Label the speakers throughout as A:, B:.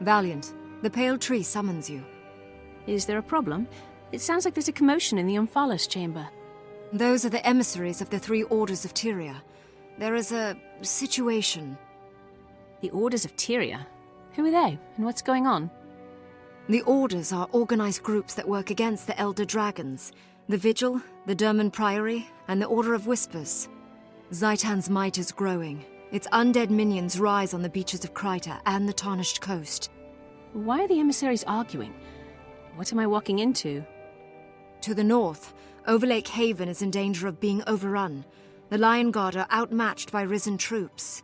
A: Valiant, the Pale Tree summons you.
B: Is there a problem? It sounds like there's a commotion in the Omphalos chamber.
A: Those are the emissaries of the 3 Orders of Tyria. There is a situation.
B: The Orders of Tyria? Who are they, and what's going on?
A: The Orders are organized groups that work against the Elder Dragons, the Vigil, the Derman Priory, and the Order of Whispers. Zaitan's might is growing. Its undead minions rise on the beaches of Kryta and the Tarnished Coast.
B: Why are the emissaries arguing? What am I walking into?
A: To the north, Overlake Haven is in danger of being overrun. The Lion Guard are outmatched by risen troops.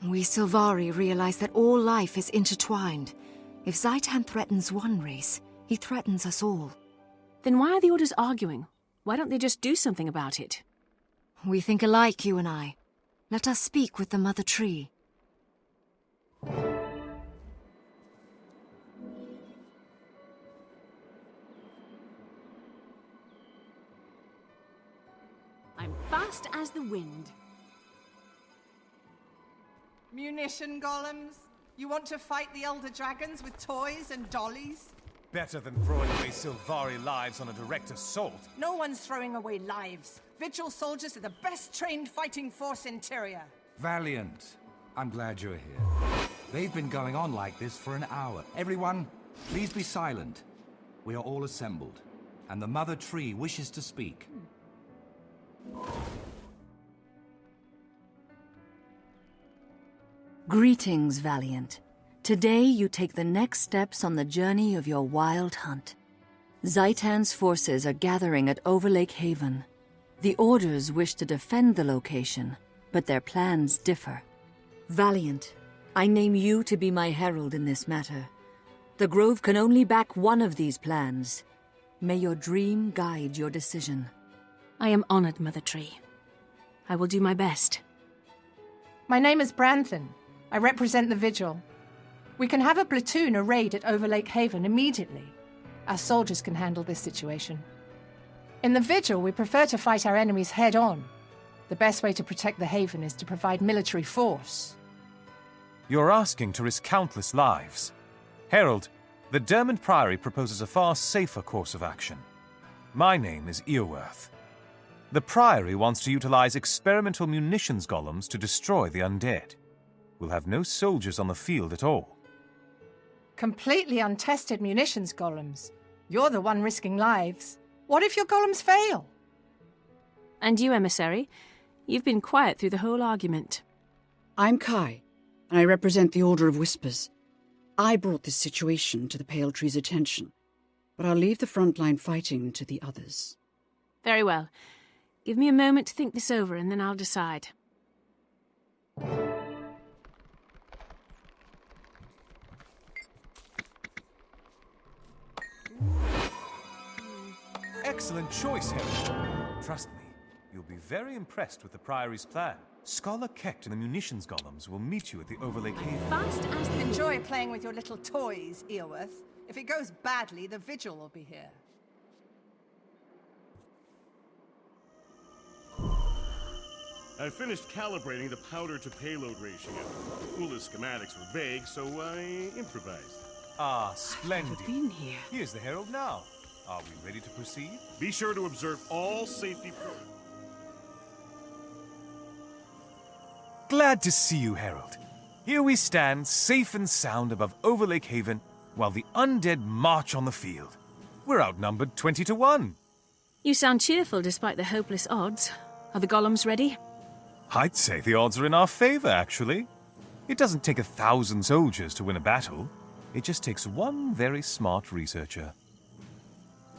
A: We Sylvari realize that all life is intertwined. If Zaitan threatens one race, he threatens us all.
B: Then why are the Orders arguing? Why don't they just do something about it?
A: We think alike, you and I. Let us speak with the Mother Tree.
B: I'm fast as the wind.
C: Munition golems? You want to fight the Elder Dragons with toys and dollies?
D: Better than throwing away Sylvari lives on a direct assault.
C: No one's throwing away lives. Vigil soldiers are the best trained fighting force in Tyria.
E: Valiant. I'm glad you're here. They've been going on like this for an hour. Everyone, please be silent. We are all assembled, and the Mother Tree wishes to speak.
F: Greetings, Valiant. Today you take the next steps on the journey of your wild hunt. Zaitan's forces are gathering at Overlake Haven. The Orders wish to defend the location, but their plans differ. Valiant, I name you to be my herald in this matter. The Grove can only back one of these plans. May your dream guide your decision.
B: I am honored, Mother Tree. I will do my best.
C: My name is Branthan. I represent the Vigil. We can have a platoon or raid at Overlake Haven immediately. Our soldiers can handle this situation. In the Vigil, we prefer to fight our enemies head-on. The best way to protect the Haven is to provide military force.
D: You're asking to risk countless lives. Herald, the Derman Priory proposes a far safer course of action. My name is Earworth. The Priory wants to utilize experimental munitions golems to destroy the undead. We'll have no soldiers on the field at all.
C: Completely untested munitions golems. You're the one risking lives. What if your golems fail?
B: And you, emissary? You've been quiet through the whole argument.
G: I'm Kai, and I represent the Order of Whispers. I brought this situation to the Pale Tree's attention, but I'll leave the frontline fighting to the others.
B: Very well. Give me a moment to think this over, and then I'll decide.
D: Excellent choice, Herald. Trust me, you'll be very impressed with the Priory's plan. Scholar Kecht and the munitions golems will meet you at the Overlake Haven.
B: Fast as the
C: Enjoy playing with your little toys, Earworth. If it goes badly, the Vigil will be here.
H: I finished calibrating the powder-to-payload ratio. Ula's schematics were vague, so I improvised.
D: Ah, splendid.
G: I've been here.
D: Here's the Herald now. Are we ready to proceed?
H: Be sure to observe all safety protocols.
D: Glad to see you, Herald. Here we stand, safe and sound above Overlake Haven, while the undead march on the field. We're outnumbered 20 to 1.
B: You sound cheerful despite the hopeless odds. Are the golems ready?
D: I'd say the odds are in our favor, actually. It doesn't take 1,000 soldiers to win a battle. It just takes one very smart researcher.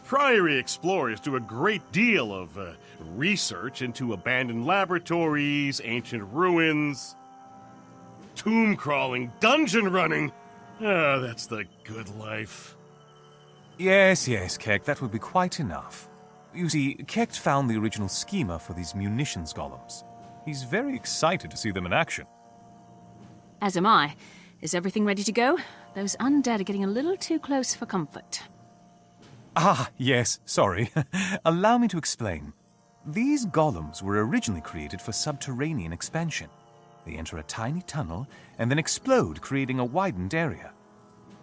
H: Priory explorers do a great deal of research into abandoned laboratories, ancient ruins, tomb crawling, dungeon running. Ah, that's the good life.
D: Yes, Kecht, that would be quite enough. You see, Kecht found the original schema for these munitions golems. He's very excited to see them in action.
B: As am I. Is everything ready to go? Those undead are getting a little too close for comfort.
D: Ah, yes, sorry. Allow me to explain. These golems were originally created for subterranean expansion. They enter a tiny tunnel and then explode, creating a widened area.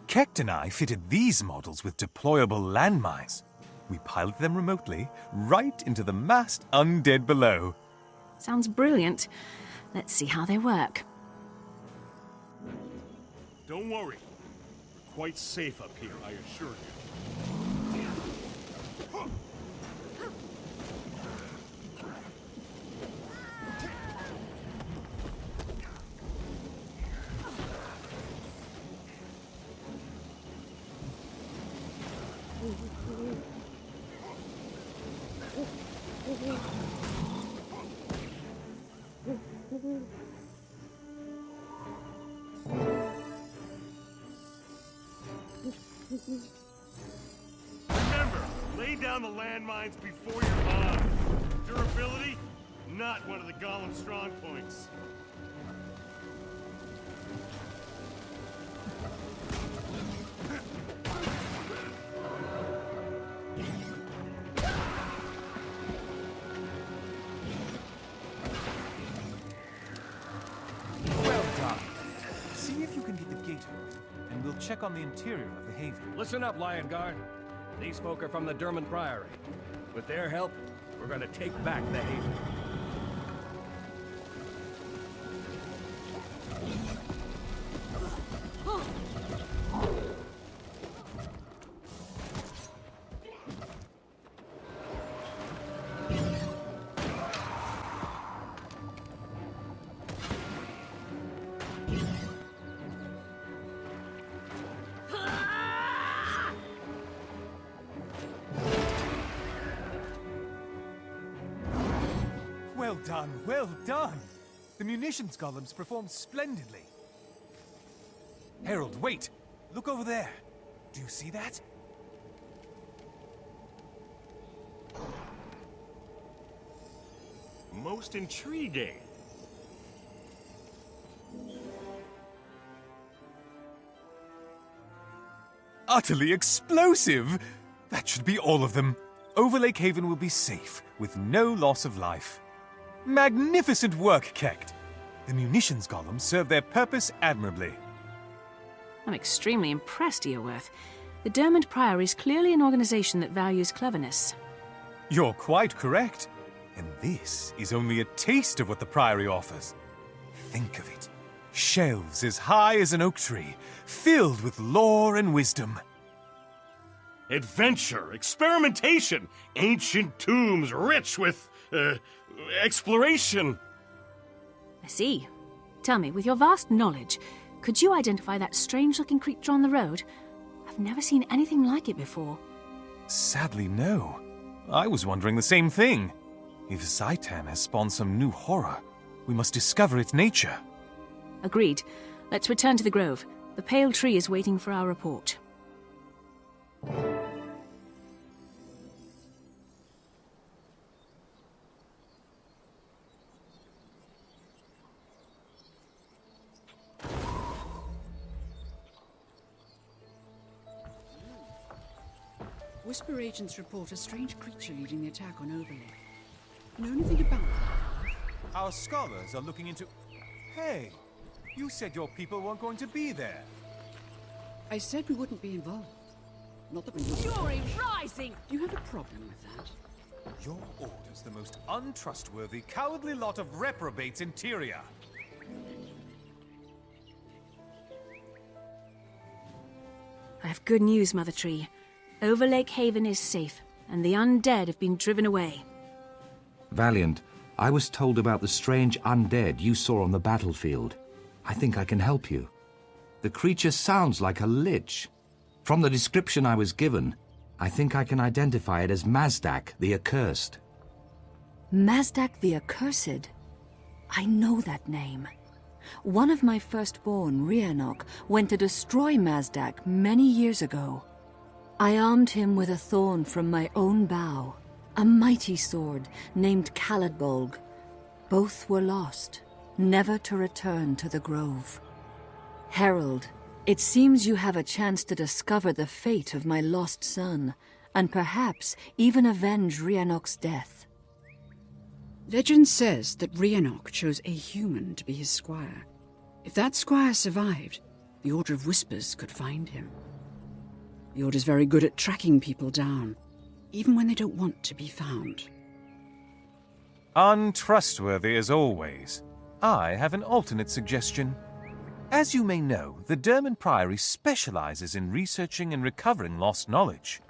D: Kekt and I fitted these models with deployable landmines. We piloted them remotely, right into the massed undead below.
B: Sounds brilliant. Let's see how they work.
H: Don't worry. We're quite safe up here, I assure you. Remember, lay down the landmines before you're on. Durability, not one of the golem's strong points.
D: Well done. See if you can get the gate open, and we'll check on the interior of the haven.
I: Listen up, Lion Guard. These folk are from the Derman Priory. With their help, we're gonna take back the haven.
D: Well done, well done! The munitions golems performed splendidly. Herald, wait! Look over there. Do you see that?
H: Most intriguing.
D: Utterly explosive! That should be all of them. Overlake Haven will be safe, with no loss of life. Magnificent work, Kekt! The munitions golems serve their purpose admirably.
B: I'm extremely impressed, Earworth. The Derman Priory is clearly an organization that values cleverness.
D: You're quite correct. And this is only a taste of what the Priory offers. Think of it. Shelves as high as an oak tree, filled with lore and wisdom.
H: Adventure, experimentation, ancient tombs rich with, exploration.
B: I see. Tell me, with your vast knowledge, could you identify that strange-looking creature on the road? I've never seen anything like it before.
D: Sadly, no. I was wondering the same thing. If Zaitan has spawned some new horror, we must discover its nature.
B: Agreed. Let's return to the grove. The pale tree is waiting for our report.
G: Whisper agents report a strange creature leading the attack on Overlake. Know anything about that?
D: Our scholars are looking into... Hey, you said your people weren't going to be there.
G: I said we wouldn't be involved. Not that we would.
B: Fury rising!
G: Do you have a problem with that?
D: Your order's the most untrustworthy, cowardly lot of reprobates in Tyria.
B: I have good news, Mother Tree. Overlake Haven is safe, and the undead have been driven away.
E: Valiant, I was told about the strange undead you saw on the battlefield. I think I can help you. The creature sounds like a lich. From the description I was given, I think I can identify it as Mazdak the Accursed.
F: Mazdak the Accursed? I know that name. One of my firstborn, Riannoc, went to destroy Mazdak many years ago. I armed him with a thorn from my own bow, a mighty sword named Caladbolg. Both were lost, never to return to the grove. Herald, it seems you have a chance to discover the fate of my lost son, and perhaps even avenge Riannoc's death.
G: Legend says that Riannoc chose a human to be his squire. If that squire survived, the Order of Whispers could find him. The Order's very good at tracking people down, even when they don't want to be found.
D: Untrustworthy as always. I have an alternate suggestion. As you may know, the Dermot Priory specializes in researching and recovering lost knowledge.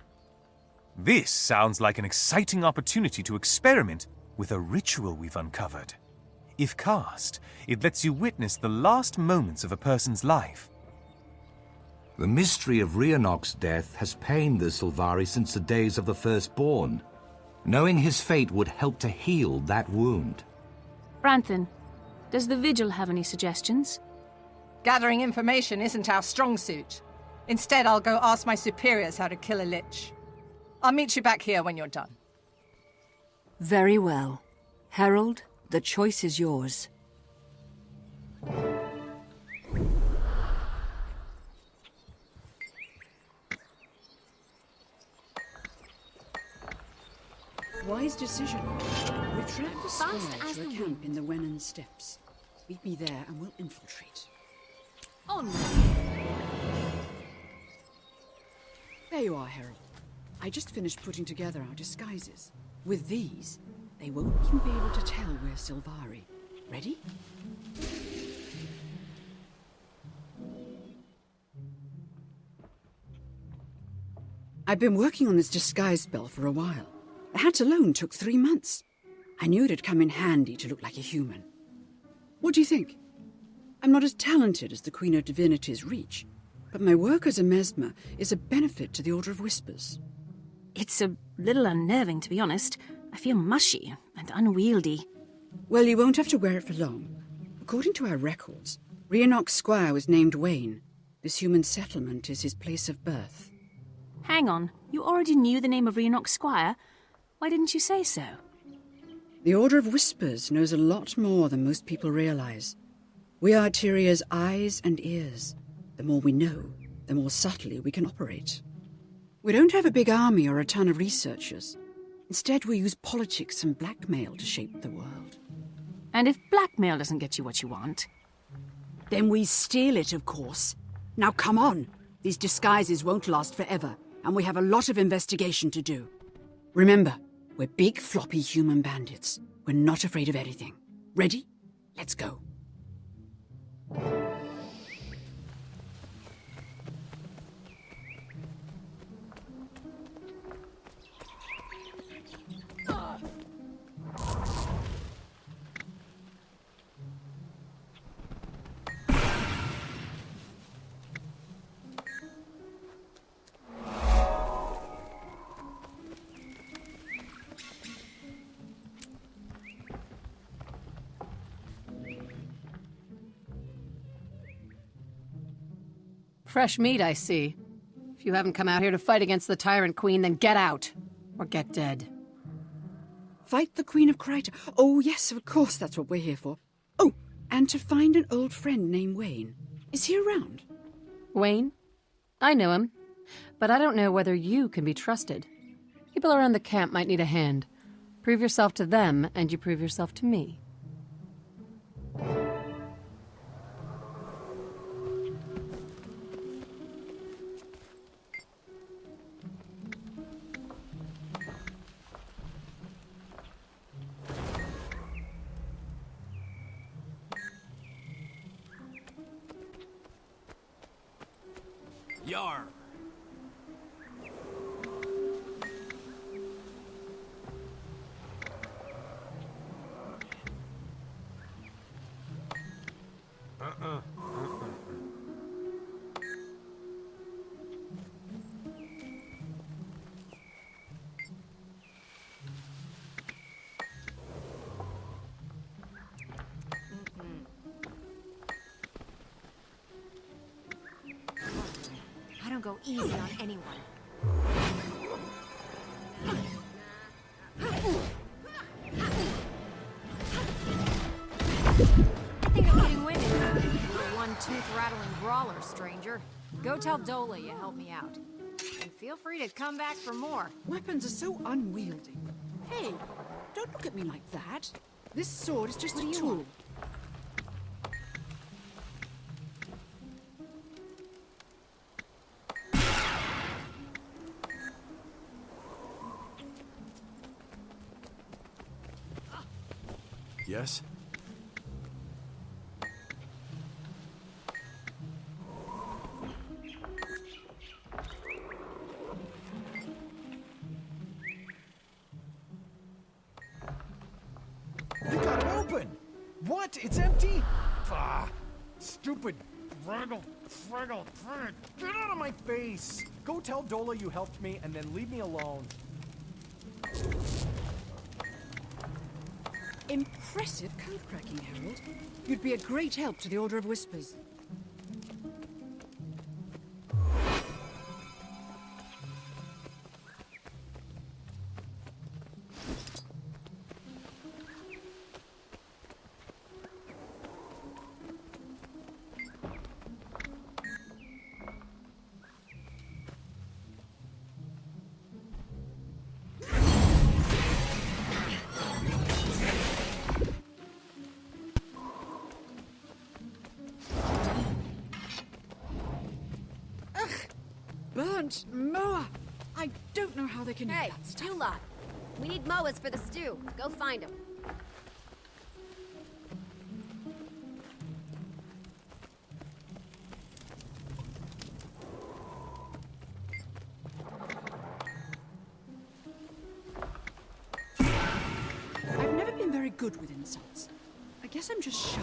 D: This sounds like an exciting opportunity to experiment with a ritual we've uncovered. If cast, it lets you witness the last moments of a person's life.
E: The mystery of Riannoc's death has pained the Sylvari since the days of the Firstborn. Knowing his fate would help to heal that wound.
B: Branthan, does the Vigil have any suggestions?
C: Gathering information isn't our strong suit. Instead, I'll go ask my superiors how to kill a lich. I'll meet you back here when you're done.
F: Very well. Herald, the choice is yours.
G: Wise decision. We've tracked the squire
B: Fast as
G: to a
B: the
G: camp
B: wind.
G: in the Wennon Steppes. Meet me there and we'll infiltrate.
B: On.
G: There you are, Herald. I just finished putting together our disguises. With these, they won't even be able to tell we're Sylvari. Ready? I've been working on this disguise spell for a while. The hat alone took 3 months. I knew it'd come in handy to look like a human. What do you think? I'm not as talented as the Queen of Divinity's Reach, but my work as a mesmer is a benefit to the Order of Whispers.
B: It's a little unnerving, to be honest. I feel mushy and unwieldy.
G: Well, you won't have to wear it for long. According to our records, Riannoc's squire was named Wayne. This human settlement is his place of birth.
B: Hang on, you already knew the name of Riannoc Squire? Why didn't you say so?
G: The Order of Whispers knows a lot more than most people realize. We are Tyrria's eyes and ears. The more we know, the more subtly we can operate. We don't have a big army or a ton of researchers. Instead, we use politics and blackmail to shape the world.
B: And if blackmail doesn't get you what you want?
G: Then we steal it, of course. Now come on. These disguises won't last forever, and we have a lot of investigation to do. Remember, we're big, floppy human bandits. We're not afraid of anything. Ready? Let's go.
J: Fresh meat, I see. If you haven't come out here to fight against the Tyrant Queen, then get out. Or get dead.
G: Fight the Queen of Kryta. Oh, yes, of course, that's what we're here for. Oh, and to find an old friend named Wayne. Is he around?
J: Wayne? I know him. But I don't know whether you can be trusted. People around the camp might need a hand. Prove yourself to them, and you prove yourself to me.
I: Yar!
A: I don't go easy on anyone. I think I'm getting winded. You're a one-tooth-rattling brawler, stranger. Go tell Dola you helped me out. And feel free to come back for more.
G: Weapons are so unwieldy. Hey, don't look at me like that. This sword is just a tool.
K: Yes?
L: You got it open! What? It's empty? Ah, stupid Fraggle. Get out of my face! Go tell Dola you helped me and then leave me alone.
G: Impressive code cracking, Herald. You'd be a great help to the Order of Whispers. Burnt Moa! I don't know how they can
M: Hey,
G: eat that stuff.
M: you lot. We need Moas for the stew. Go find them.
G: I've never been very good with insults. I guess I'm just shy.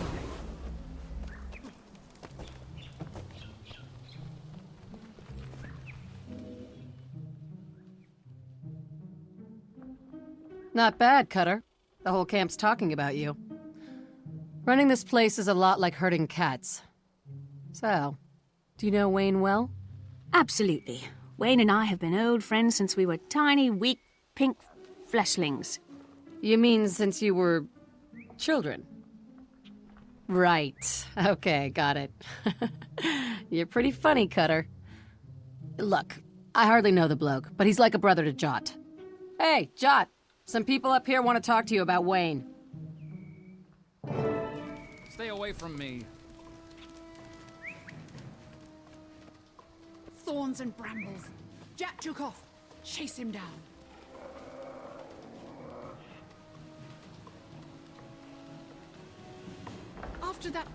J: Not bad, Cutter. The whole camp's talking about you. Running this place is a lot like herding cats. So, do you know Wayne well?
B: Absolutely. Wayne and I have been old friends since we were tiny, weak, pink fleshlings.
J: You mean since you were children? Right. Okay, got it. You're pretty funny, Cutter. Look, I hardly know the bloke, but he's like a brother to Jot. Hey, Jot! Some people up here want to talk to you about Wayne.
N: Stay away from me.
G: Thorns and brambles. Jack took off. Chase him down. After that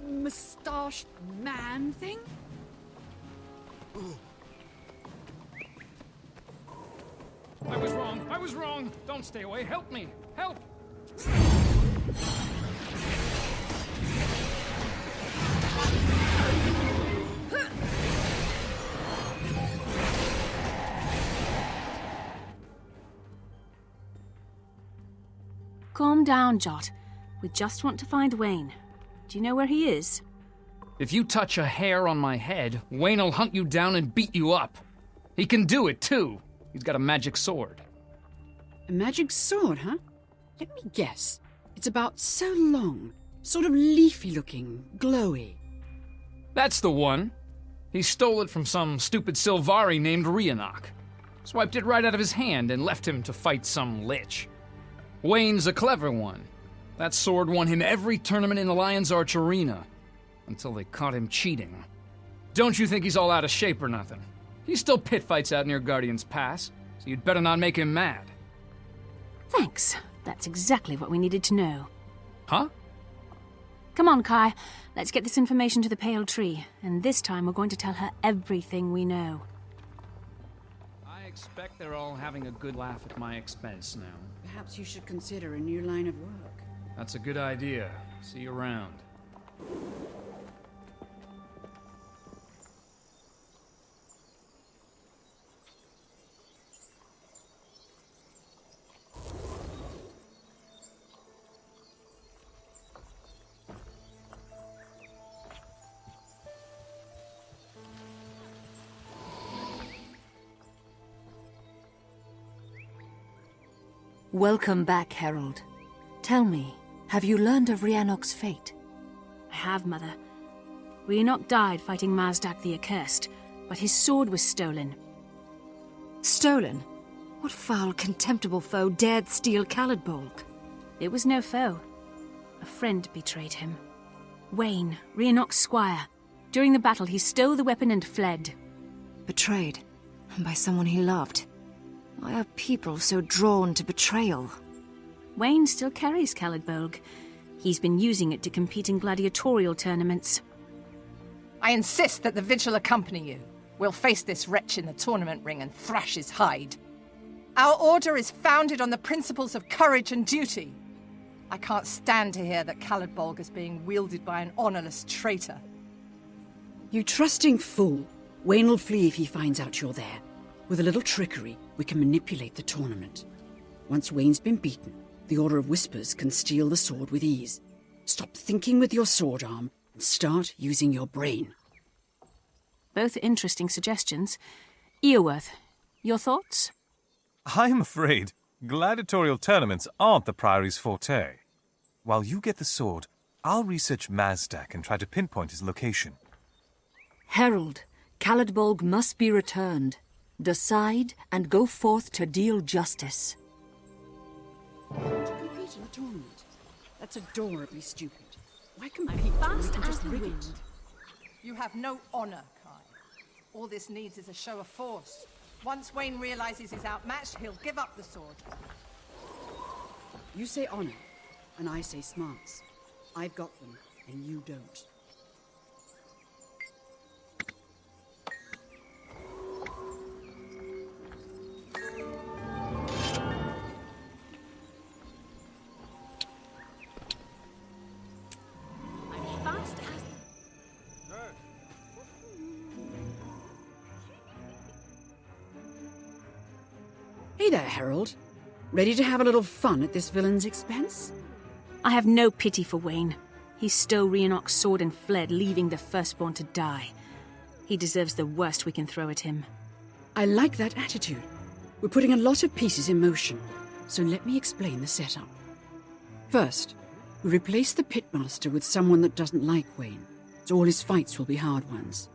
G: mustached man thing?
N: I was wrong! Don't stay away, help me! Help!
B: Calm down, Jot. We just want to find Wayne. Do you know where he is?
N: If you touch a hair on my head, Wayne'll hunt you down and beat you up. He can do it, too. He's got a magic sword.
G: A magic sword, huh? Let me guess. It's about so long. Sort of leafy looking, glowy.
N: That's the one. He stole it from some stupid Sylvari named Riannoc. Swiped it right out of his hand and left him to fight some lich. Wayne's a clever one. That sword won him every tournament in the Lion's Arch Arena. Until they caught him cheating. Don't you think he's all out of shape or nothing? He still pit fights out near Guardian's Pass, so you'd better not make him mad.
B: Thanks. That's exactly what we needed to know.
N: Huh?
B: Come on, Kai. Let's get this information to the Pale Tree, and this time we're going to tell her everything we know.
N: I expect they're all having a good laugh at my expense now.
G: Perhaps you should consider a new line of work.
N: That's a good idea. See you around.
F: Welcome back, Herald. Tell me, have you learned of Riannoc's fate?
B: I have, Mother. Riannoc died fighting Mazdak the Accursed, but his sword was stolen.
A: Stolen? What foul, contemptible foe dared steal Caladbolg?
B: It was no foe. A friend betrayed him. Wayne, Riannoc's squire. During the battle, he stole the weapon and fled.
A: Betrayed? And by someone he loved? Why are people so drawn to betrayal?
B: Wayne still carries Caledbolg. He's been using it to compete in gladiatorial tournaments.
C: I insist that the Vigil accompany you. We'll face this wretch in the tournament ring and thrash his hide. Our order is founded on the principles of courage and duty. I can't stand to hear that Caledbolg is being wielded by an honorless traitor.
G: You trusting fool. Wayne will flee if he finds out you're there. With a little trickery, we can manipulate the tournament. Once Wayne's been beaten, the Order of Whispers can steal the sword with ease. Stop thinking with your sword arm and start using your brain.
B: Both interesting suggestions. Earworth, your thoughts?
D: I'm afraid gladiatorial tournaments aren't the Priory's forte. While you get the sword, I'll research Mazdak and try to pinpoint his location.
F: Herald, Caledbolg must be returned. Decide and go forth to deal justice.
G: To compete in a tournament? That's adorably stupid. Why compete when we can just rig it?
C: You have no honor, Kai. All this needs is a show of force. Once Wayne realizes he's outmatched, he'll give up the sword.
G: You say honor, and I say smarts. I've got them, and you don't. Hey there, Herald. Ready to have a little fun at this villain's expense?
B: I have no pity for Wayne. He stole Riannoc's sword and fled, leaving the firstborn to die. He deserves the worst we can throw at him.
G: I like that attitude. We're putting a lot of pieces in motion, so let me explain the setup. First, we replace the pitmaster with someone that doesn't like Wayne, so all his fights will be hard ones.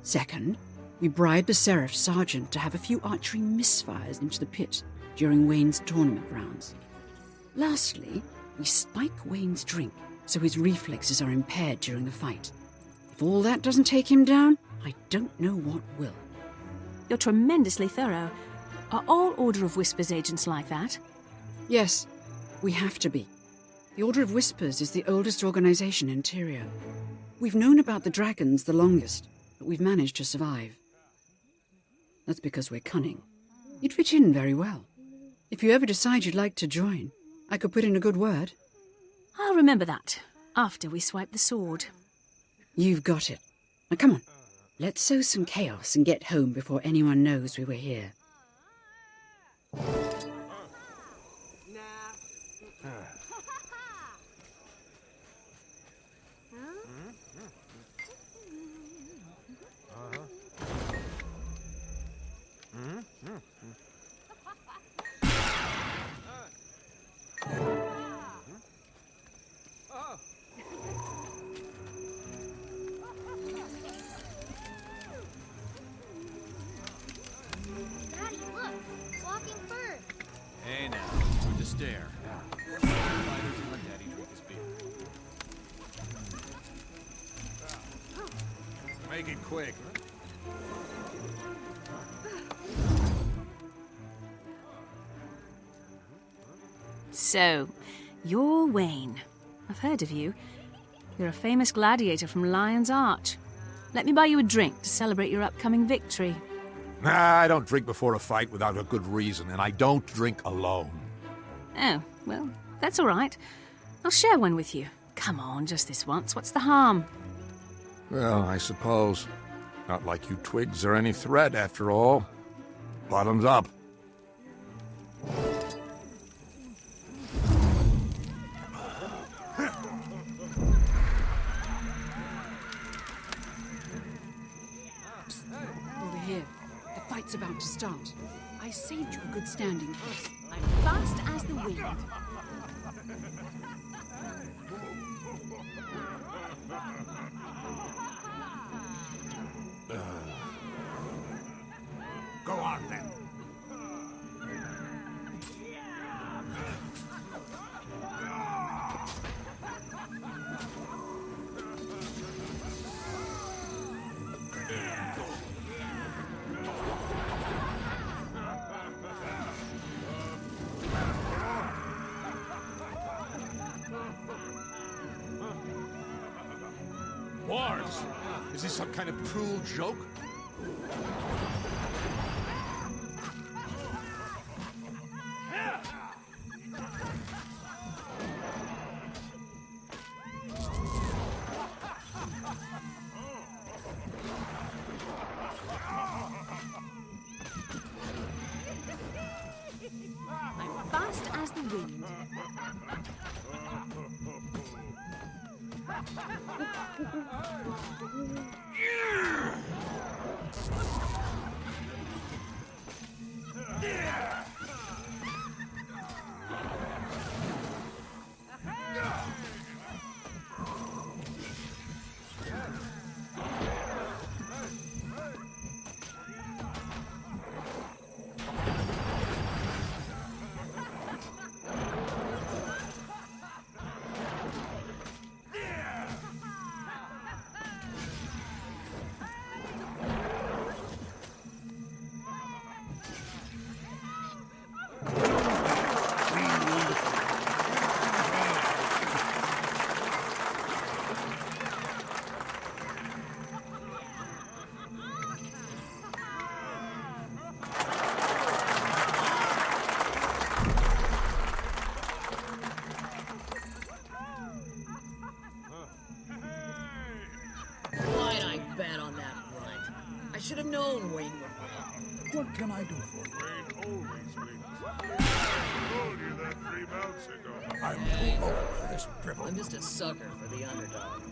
G: Second, we bribe the Seraph Sergeant to have a few archery misfires into the pit during Wayne's tournament rounds. Lastly, we spike Wayne's drink so his reflexes are impaired during the fight. If all that doesn't take him down, I don't know what will.
B: You're tremendously thorough. Are all Order of Whispers agents like that?
G: Yes, we have to be. The Order of Whispers is the oldest organization in Tyria. We've known about the dragons the longest, but we've managed to survive. That's because we're cunning. You'd fit in very well. If you ever decide you'd like to join, I could put in a good word.
B: I'll remember that, after we swipe the sword.
G: You've got it. Now come on, let's sow some chaos and get home before anyone knows we were here.
K: Daddy, look! Walking fur!
O: Hey now, who'd to stare? Fighters and let Daddy drink his beer. Make it quick.
B: So, you're Wayne. I've heard of you. You're a famous gladiator from Lion's Arch. Let me buy you a drink to celebrate your upcoming victory.
P: Nah, I don't drink before a fight without a good reason, and I don't drink alone.
B: Oh, well, that's all right. I'll share one with you. Come on, just this once. What's the harm?
P: Well, I suppose. Not like you twigs are any threat, after all. Bottoms up.
G: Over here. The fight's about to start. I saved you a good standing place.
K: I'm fast as the wind.
P: Go on, then. Mars! Is this some kind of cruel joke?
B: I'm fast as the wind.
Q: Why'd I bet on that grunt? I should have known Wayne would win.
P: What can I do for you?
R: Wayne always wins. I told you that 3 bouts ago.
P: I'm too old for this dribble.
Q: I'm just a sucker for the underdog.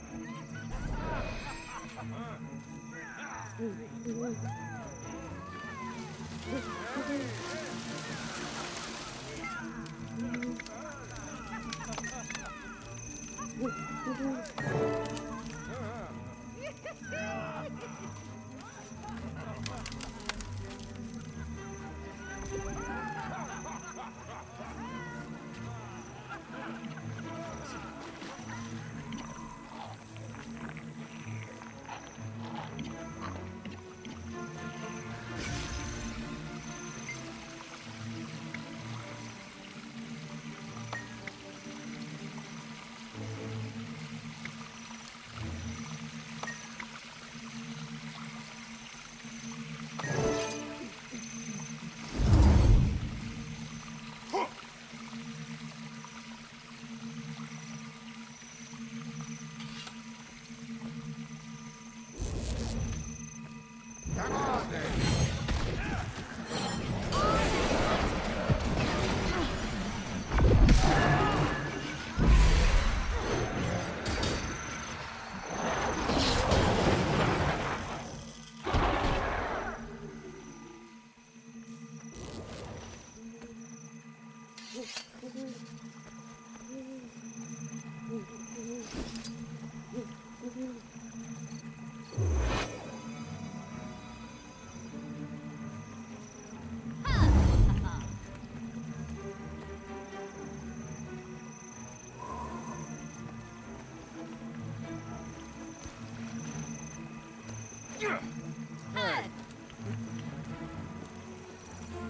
P: Come on, then.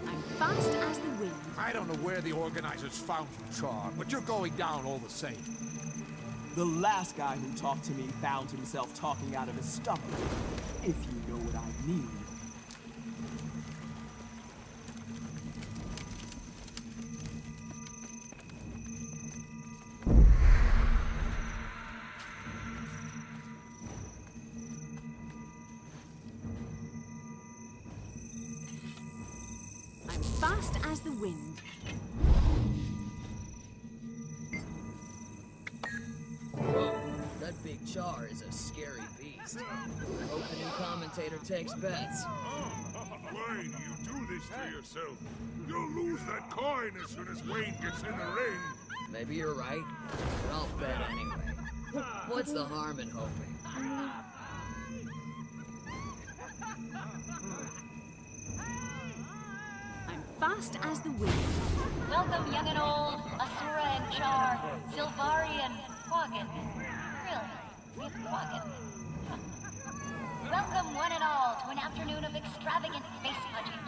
B: I'm fast as the wind.
P: I don't know where the organizers found you, Char, but you're going down all the same.
S: The last guy who talked to me found himself talking out of his stomach, if you know what I mean.
B: I'm fast as the wind.
Q: Whoa, that big Char is a scary beast. I hope the new commentator takes bets.
R: Wayne, you do this to yourself. You'll lose that coin as soon as Wayne gets in the ring.
Q: Maybe you're right, but I'll bet anyway. What's the harm in hoping?
B: I'm fast as the wind.
T: Welcome, young and old, Asura and Char, Sylvari and Quaggan. Really, with Quaggan. Welcome, one and all, to an afternoon of extravagant face punching.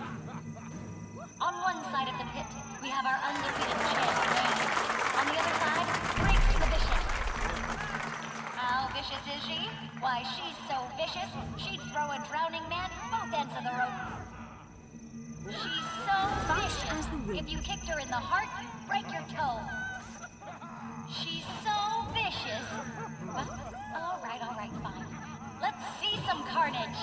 T: On one side of the pit, we have our undefeated champ, Wayne. On the other side, Grace the Vicious. How vicious is she? Why, she's so vicious, she'd throw a drowning man both ends of the rope. She's so vicious, if you kicked her in the heart, you'd break your toe. She's so vicious. Well, all right, fine. Let's see some carnage.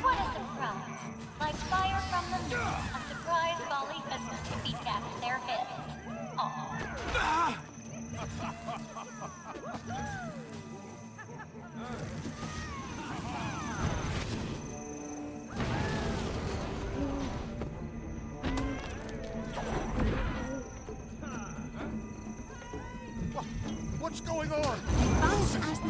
T: What a surprise. Like fire from the moon, a surprise volley has tippy tapped their heads. Aww.
R: What's going on?
K: Fast as the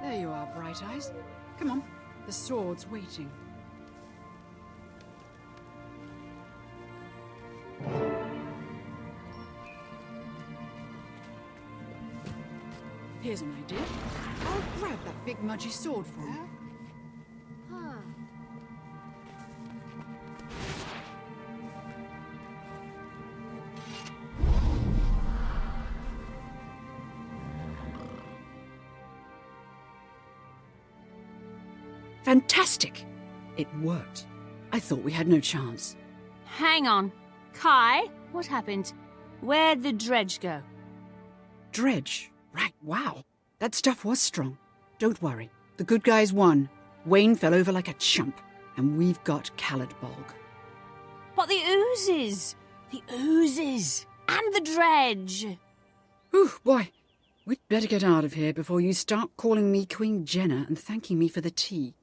G: There you are, Bright Eyes. Come on, the sword's waiting. Here's an idea. I'll grab that big mudgy sword for you. Fantastic! It worked. I thought we had no chance.
B: Hang on. Kai, what happened? Where'd the dredge go?
G: Dredge? Right, wow. That stuff was strong. Don't worry. The good guys won. Wayne fell over like a chump. And we've got Caladbolg.
B: But the oozes! The oozes! And the dredge!
G: Ooh, boy. We'd better get out of here before you start calling me Queen Jenna and thanking me for the tea.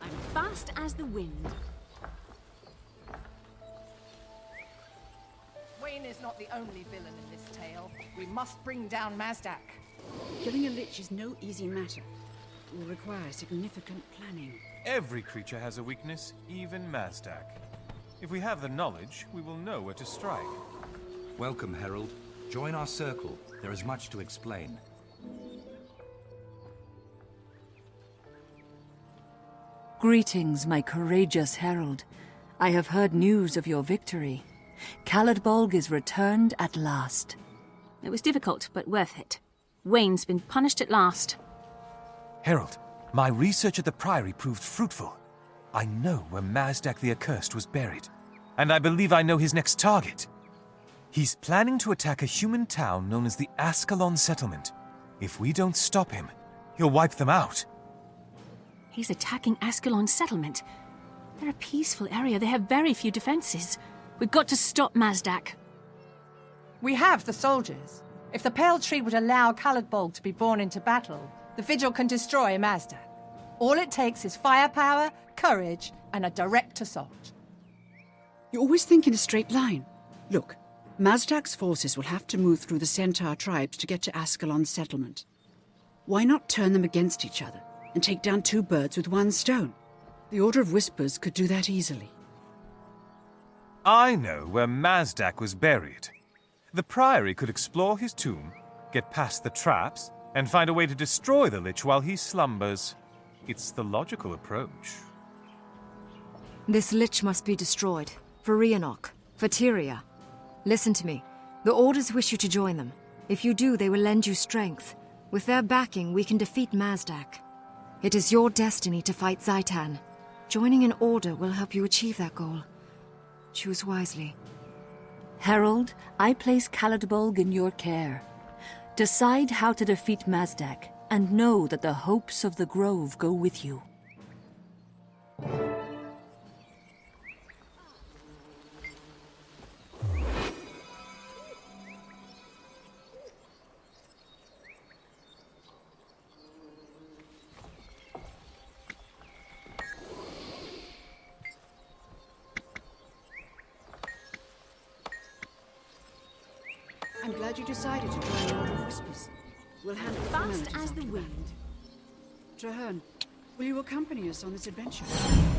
K: I'm fast as the wind.
C: Wayne is not the only villain in this tale. We must bring down Mazdak.
G: Killing a lich is no easy matter. It will require significant planning.
D: Every creature has a weakness, even Mazdak. If we have the knowledge, we will know where to strike.
E: Welcome, Herald. Join our circle. There is much to explain.
F: Greetings, my courageous herald. I have heard news of your victory. Caladbolg is returned at last.
B: It was difficult, but worth it. Wayne's been punished at last.
D: Herald, my research at the Priory proved fruitful. I know where Mazdak the Accursed was buried, and I believe I know his next target. He's planning to attack a human town known as the Ascalon Settlement. If we don't stop him, he'll wipe them out.
B: He's attacking Ascalon Settlement. They're a peaceful area. They have very few defenses. We've got to stop Mazdak.
C: We have the soldiers. If the Pale Tree would allow Caladbolg to be born into battle, the Vigil can destroy Mazdak. All it takes is firepower, courage, and a direct assault.
G: You always think in a straight line. Look, Mazdak's forces will have to move through the Centaur tribes to get to Ascalon Settlement. Why not turn them against each other and take down two birds with one stone? The Order of Whispers could do that easily.
D: I know where Mazdak was buried. The Priory could explore his tomb, get past the traps, and find a way to destroy the Lich while he slumbers. It's the logical approach.
A: This Lich must be destroyed. For Riannoc. For Tyria. Listen to me. The Orders wish you to join them. If you do, they will lend you strength. With their backing, we can defeat Mazdak. It is your destiny to fight Zaitan. Joining an Order will help you achieve that goal. Choose wisely.
F: Herald, I place Caladbolg in your care. Decide how to defeat Mazdak, and know that the hopes of the Grove go with you.
G: I'm glad you decided to join the Order of Whispers. We'll handle the
K: Fast
G: formalities
K: as the
G: after
K: wind.
G: that. Traherne, will you accompany us on this adventure?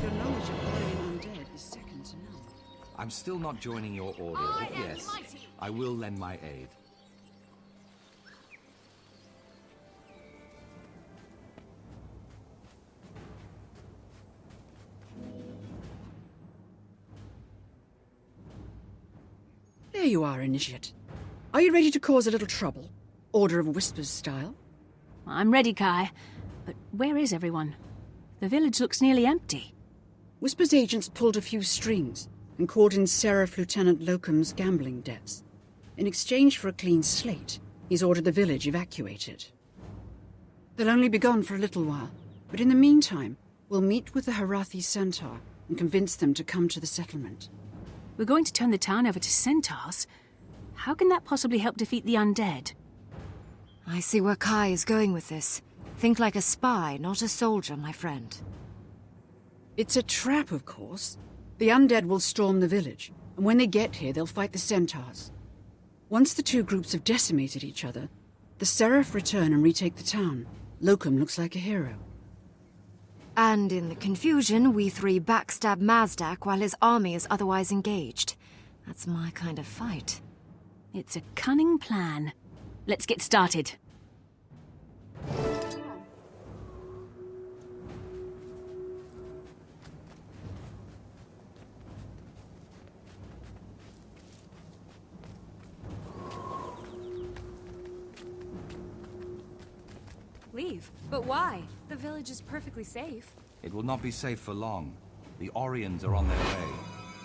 G: Your knowledge of Orlin undead is second to none.
E: I'm still not joining your order, but yes, I will lend my aid.
G: There you are, Initiate. Are you ready to cause a little trouble? Order of Whispers style?
B: I'm ready, Kai. But where is everyone? The village looks nearly empty.
G: Whispers agents pulled a few strings and called in Seraph Lieutenant Locum's gambling debts. In exchange for a clean slate, he's ordered the village evacuated. They'll only be gone for a little while, but in the meantime, we'll meet with the Harathi Centaur and convince them to come to the settlement.
B: We're going to turn the town over to centaurs? How can that possibly help defeat the undead?
A: I see where Kai is going with this. Think like a spy, not a soldier, my friend.
G: It's a trap, of course. The undead will storm the village, and when they get here, they'll fight the centaurs. Once the two groups have decimated each other, the Seraph return and retake the town. Locum looks like a hero.
A: And in the confusion, we three backstab Mazdak while his army is otherwise engaged. That's my kind of fight.
B: It's a cunning plan. Let's get started.
U: Leave? But why? The village is perfectly safe.
E: It will not be safe for long. The Orions are on their way.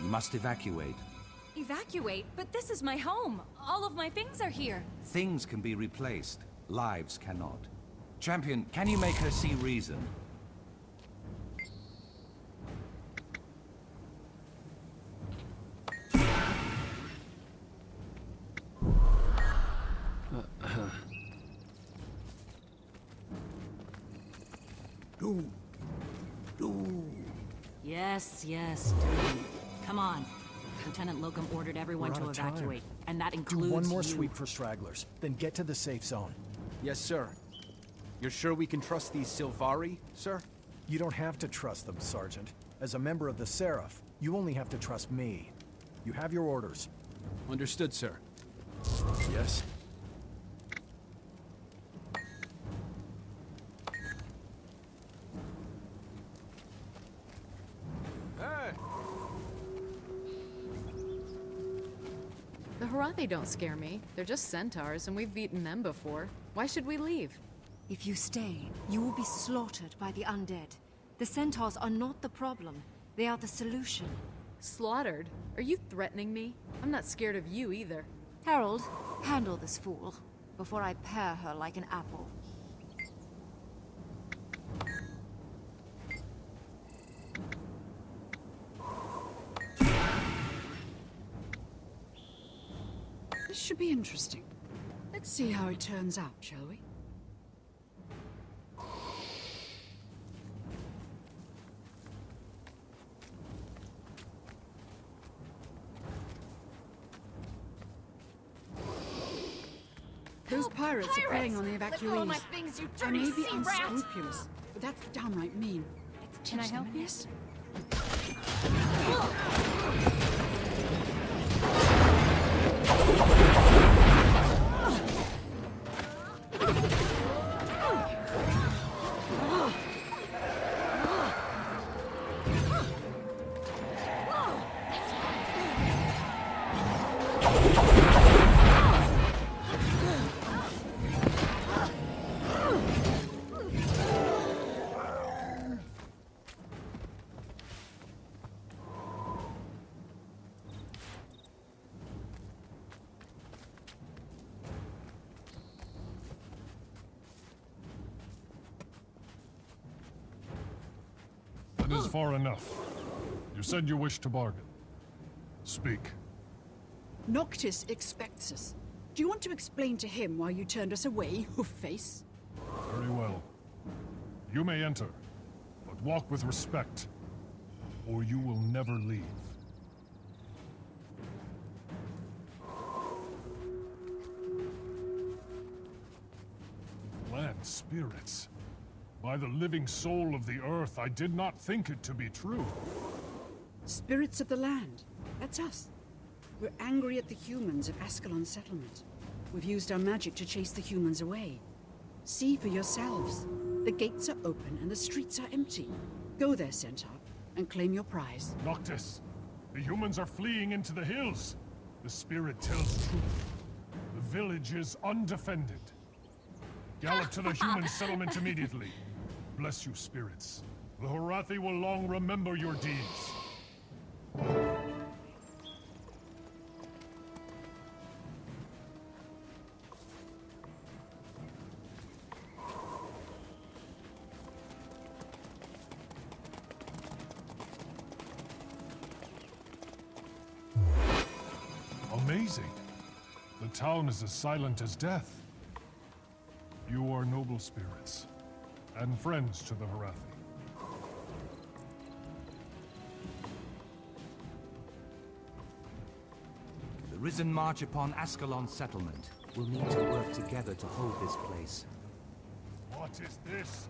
E: You must evacuate.
U: Evacuate? But this is my home. All of my things are here.
E: Things can be replaced. Lives cannot. Champion, can you make her see reason?
V: Yes, do. Come on. Lieutenant Locum ordered everyone to evacuate, and that includes
L: Do one more
V: you.
L: sweep for stragglers, then get to the safe zone. Yes, sir. You're sure we can trust these Sylvari, sir? You don't have to trust them, Sergeant. As a member of the Seraph, you only have to trust me. You have your orders.
O: Understood, sir. Yes?
W: The Harathi don't scare me. They're just centaurs, and we've beaten them before. Why should we leave?
A: If you stay, you will be slaughtered by the undead. The centaurs are not the problem. They are the solution.
W: Slaughtered? Are you threatening me? I'm not scared of you either.
A: Herald, handle this fool, before I pare her like an apple.
G: This should be interesting. Let's see how it turns out, shall we? Those pirates are preying on the
U: Let go of my
G: evacuees.
U: things, you
G: I
U: dirty
G: may be
U: sea rat!
G: unscrupulous, but that's downright mean. Let's
U: Can I
G: teach them
U: help
G: a
U: you?
G: lesson.
R: That is far enough. You said you wished to bargain. Speak.
G: Noctis expects us. Do you want to explain to him why you turned us away, Hoof-Face?
R: Very well. You may enter, but walk with respect, or you will never leave. Land spirits. By the living soul of the earth, I did not think it to be true.
G: Spirits of the land. That's us. We're angry at the humans of Ascalon settlement. We've used our magic to chase the humans away. See for yourselves. The gates are open and the streets are empty. Go there, Centaur, and claim your prize.
R: Noctis, the humans are fleeing into the hills. The spirit tells truth. The village is undefended. Gallop to the human settlement immediately. Bless you, spirits. The Horathi will long remember your deeds. Amazing. The town is as silent as death. You are noble spirits, and friends to the Horathi.
E: The Risen march upon Ascalon settlement. We'll need to work together to hold this place.
R: What is this?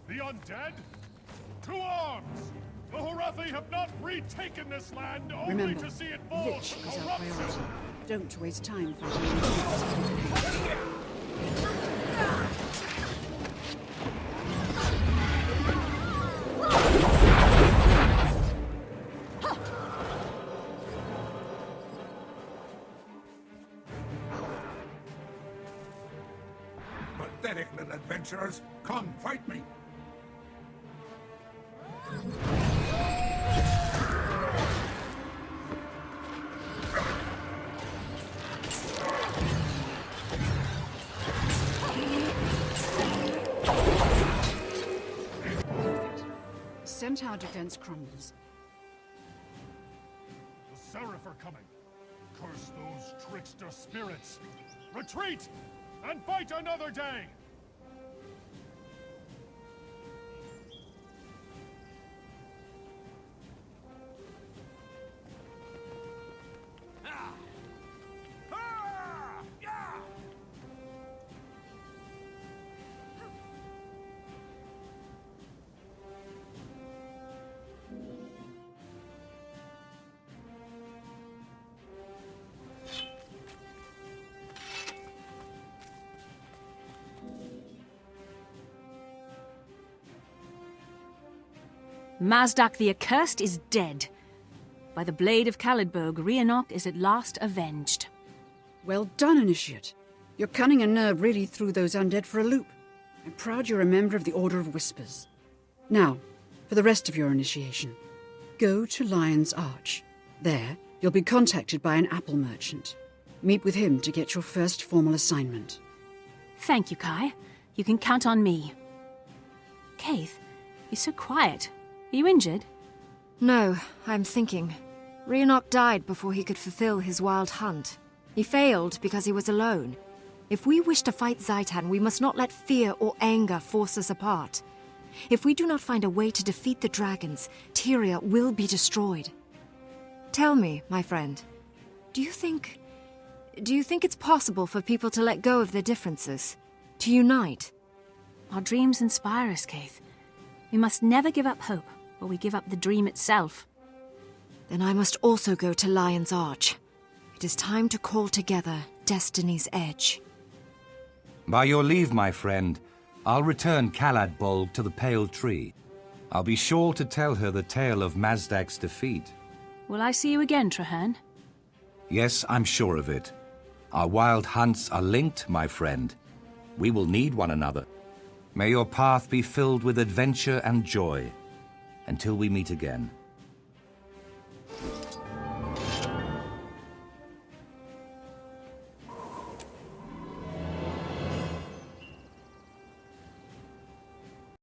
R: The undead? To arms! The Horathi have not retaken this land only
G: Remember,
R: to see it fall
G: Lich
R: to
G: is our
R: corruption!
G: priority. Don't waste time fighting.
P: Pathetic little adventurers! Come, fight me!
G: Centaur defense crumbles.
R: The Seraph are coming! Curse those trickster spirits! Retreat! And fight another day!
B: Mazdak the Accursed is dead. By the blade of Calidberg, Riannoc is at last avenged.
G: Well done, Initiate. Your cunning and nerve really threw those undead for a loop. I'm proud you're a member of the Order of Whispers. Now, for the rest of your initiation. Go to Lion's Arch. There, you'll be contacted by an apple merchant. Meet with him to get your first formal assignment.
B: Thank you, Kai. You can count on me. Kaith, you're so quiet. Are you injured?
A: No, I'm thinking. Riannoc died before he could fulfill his wild hunt. He failed because he was alone. If we wish to fight Zaitan, we must not let fear or anger force us apart. If we do not find a way to defeat the dragons, Tyria will be destroyed. Tell me, my friend, do you think it's possible for people to let go of their differences? To unite?
B: Our dreams inspire us, Kaith. We must never give up hope, or we give up the dream itself.
A: Then I must also go to Lion's Arch. It is time to call together Destiny's Edge.
E: By your leave, my friend, I'll return Calad Bolg to the Pale Tree. I'll be sure to tell her the tale of Mazdak's defeat.
B: Will I see you again, Trahearne?
E: Yes, I'm sure of it. Our wild hunts are linked, my friend. We will need one another. May your path be filled with adventure and joy. Until we meet again.